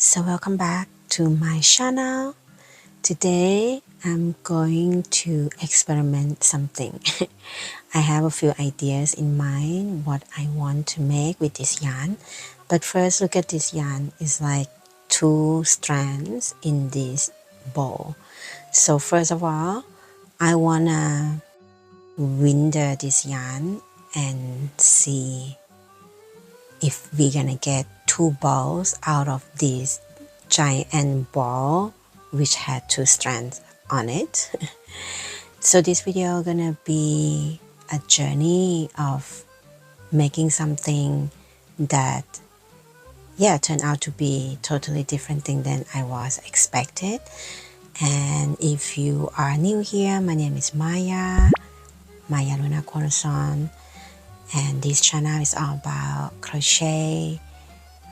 So welcome back to my channel. Today I'm going to experiment something. I have a few ideas in mind what I want to make with this yarn. But first look at this yarn. It's like 2 strands in this ball. So first of all, I wanna winder this yarn and see if we're gonna get 2 balls out of this giant ball which had 2 strands on it. So this video gonna be a journey of making something that turned out to be totally different thing than I was expected. And if you are new here, my name is Maya Luna Corazon, and this channel is all about crochet,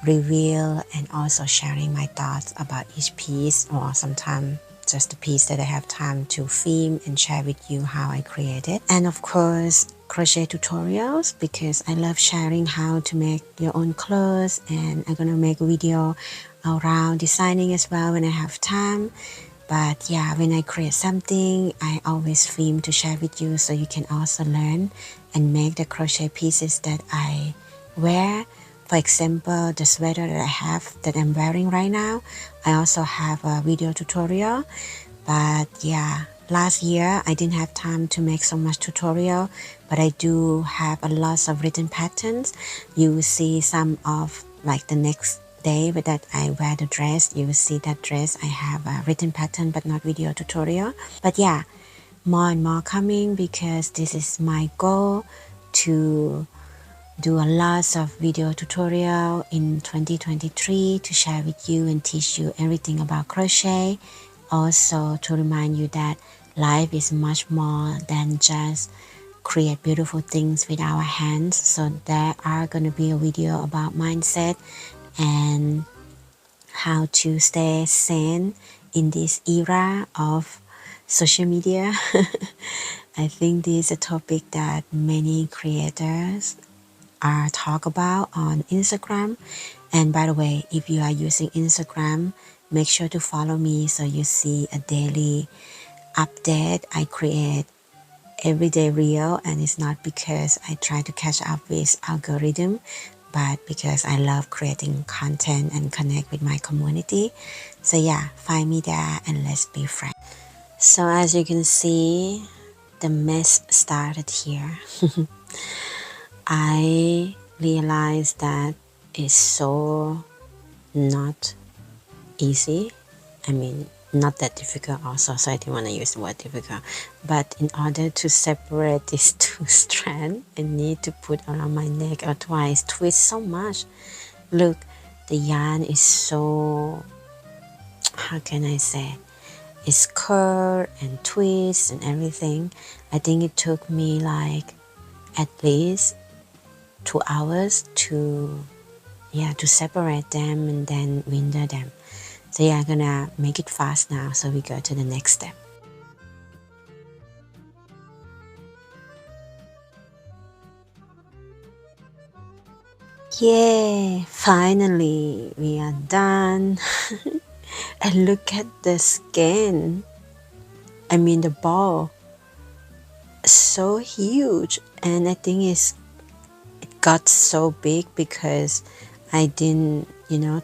reveal, and also sharing my thoughts about each piece, or sometimes just the piece that I have time to film and share with you how I create it. And of course crochet tutorials, because I love sharing how to make your own clothes, and I'm gonna make a video around designing as well when I have time. But yeah, when I create something, I always film to share with you so you can also learn and make the crochet pieces that I wear. For example, the sweater that I have that I'm wearing right now, I also have a video tutorial. But yeah, last year I didn't have time to make so much tutorial, but I do have a lot of written patterns. You will see some of like the next day that I wear the dress, you will see that dress I have a written pattern but not video tutorial. But yeah, more and more coming, because this is my goal to do a lot of video tutorial in 2023 to share with you and teach you everything about crochet. Also to remind you that life is much more than just create beautiful things with our hands. So there are going to be a video about mindset and how to stay sane in this era of social media. I think this is a topic that many creators are talk about on Instagram. And by the way, if you are using Instagram, make sure to follow me so you see a daily update. I create everyday reel, and it's not because I try to catch up with algorithm, but because I love creating content and connect with my community. So yeah, find me there and let's be friends. So as you can see, the mess started here. I realized that it's so not easy. I mean, not that difficult also, so I didn't want to use the word difficult. But in order to separate these 2 strands, I need to put around my neck or twice, twist so much. Look, the yarn is so, how can I say, it's curved and twist and everything. I think it took me like at least 2 hours to separate them and then winder them. So yeah, I'm gonna make it fast now, so we go to the next step. Yay, finally we are done. And look at the skin. I mean the ball, so huge, and I think it got so big because I didn't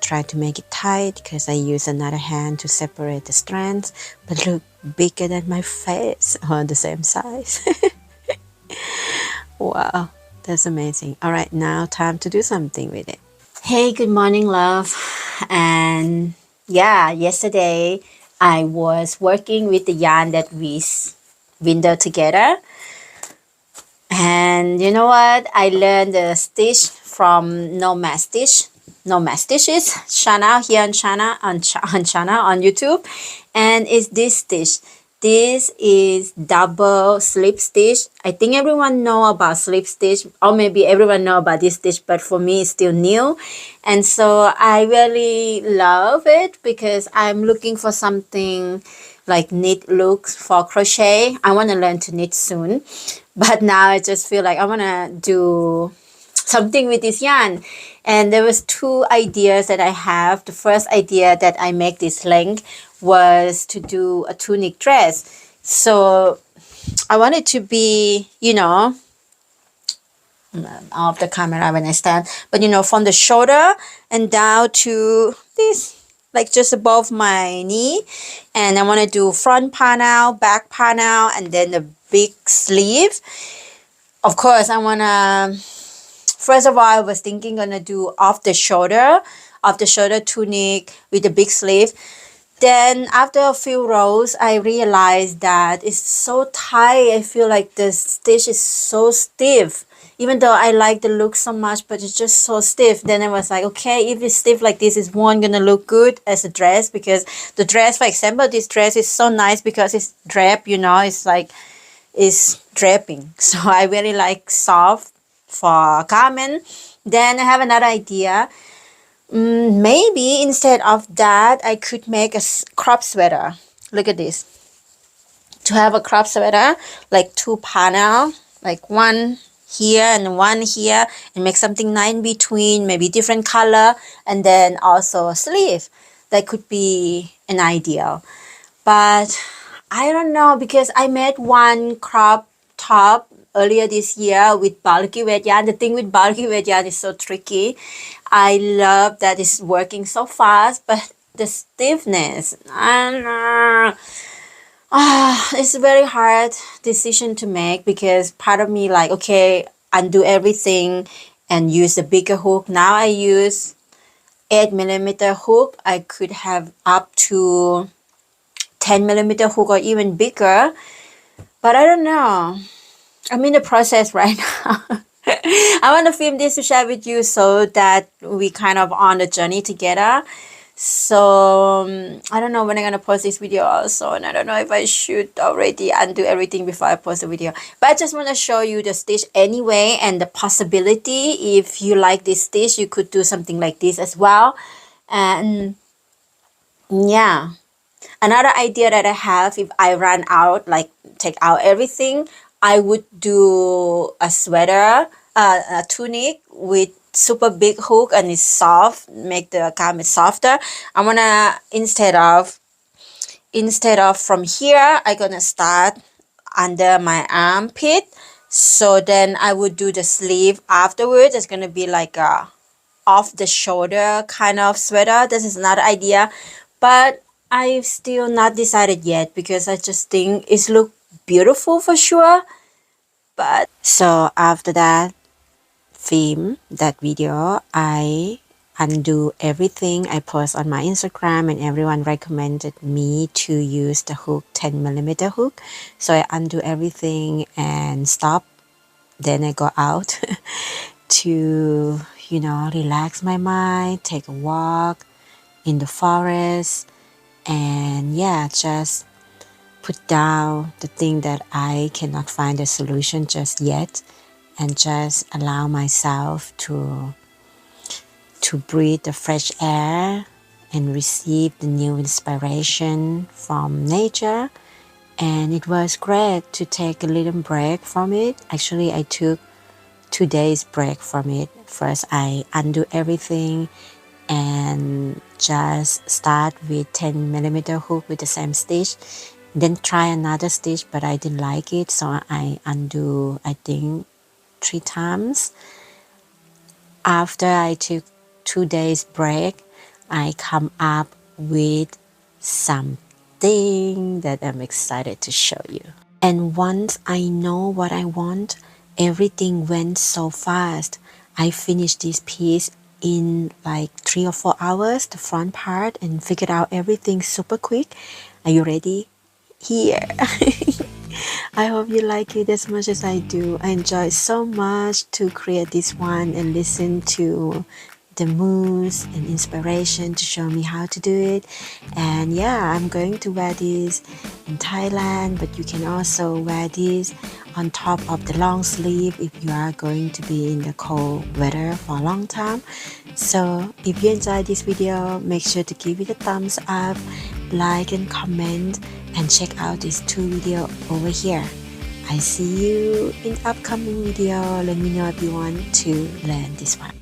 try to make it tight, because I used another hand to separate the strands. But look, bigger than my face, or the same size. Wow, that's amazing. All right, now time to do something with it. Hey, good morning, love. And yeah, yesterday I was working with the yarn that we windowed together. And you know what? I learned the stitch from Nomad Stitches channel here on channel on YouTube, and it's this stitch. This is double slip stitch. I think everyone know about slip stitch, or maybe everyone know about this stitch, but for me it's still new. And so I really love it because I'm looking for something like knit looks for crochet. I want to learn to knit soon, but now I just feel like I want to do something with this yarn. And there was two ideas that I have. The first idea that I make this length was to do a tunic dress. So I want it to be, you know, off the camera when I stand, but you know, from the shoulder and down to this, like just above my knee. And I want to do front panel, back panel, and then the big sleeve. Of course, I want to, first of all, I was thinking gonna do off the shoulder tunic with the big sleeve. Then after a few rows, I realized that it's so tight. I feel like the stitch is so stiff. Even though I like the look so much, but it's just so stiff. Then I was like, okay, if it's stiff like this, is one gonna look good as a dress? Because the dress, for example, this dress is so nice because it's draped, you know, it's like, it's draping. So I really like soft for garment. Then I have another idea. Maybe instead of that, I could make a crop sweater. Look at this. To have a crop sweater, like two panel, like one here and one here, and make something nice in between, maybe different color, and then also a sleeve. That could be an ideal. But I don't know, because I made one crop top earlier this year with bulky weight yarn. The thing with bulky weight yarn is so tricky. I love that it's working so fast, but the stiffness, I don't know. It's a very hard decision to make, because part of me like, okay, undo everything and use a bigger hook. Now I use 8mm hook. I could have up to 10mm hook or even bigger, but I don't know. I'm in the process right now. I want to film this to share with you so that we kind of on the journey together. So I don't know when I'm gonna post this video also, and I don't know if I should already undo everything before I post the video. But I just want to show you the stitch anyway, and the possibility. If you like this stitch, you could do something like this as well. And yeah, another idea that I have, if I run out, like take out everything, I would do a sweater, a tunic with super big hook, and it's soft, make the garment softer. I wanna, instead of from here, I'm gonna start under my armpit. So then I would do the sleeve afterwards. It's gonna be like a off the shoulder kind of sweater. This is another idea, but I've still not decided yet, because I just think it's look beautiful for sure. But so after that video, I undo everything. I post on my Instagram, and everyone recommended me to use the hook, 10mm hook. So I undo everything and stop. Then I go out to, you know, relax my mind, take a walk in the forest, and yeah, just put down the thing that I cannot find a solution just yet, and just allow myself to breathe the fresh air and receive the new inspiration from nature. And it was great to take a little break from it. Actually, I took 2 days break from it. First, I undo everything and just start with 10mm hook with the same stitch. Then try another stitch, but I didn't like it, so I undo, I think, 3 times. After I took 2 days break, I come up with something that I'm excited to show you. And once I know what I want, everything went so fast. I finished this piece in like 3 or 4 hours, the front part, and figured out everything super quick. Are you ready? Here. I hope you like it as much as I do. I enjoyed so much to create this one and listen to the moves and inspiration to show me how to do it. And yeah, I'm going to wear this in Thailand, but you can also wear this on top of the long sleeve if you are going to be in the cold weather for a long time. So if you enjoyed this video, make sure to give it a thumbs up, like and comment, and check out these 2 videos over here. I see you in upcoming video. Let me know if you want to learn this one.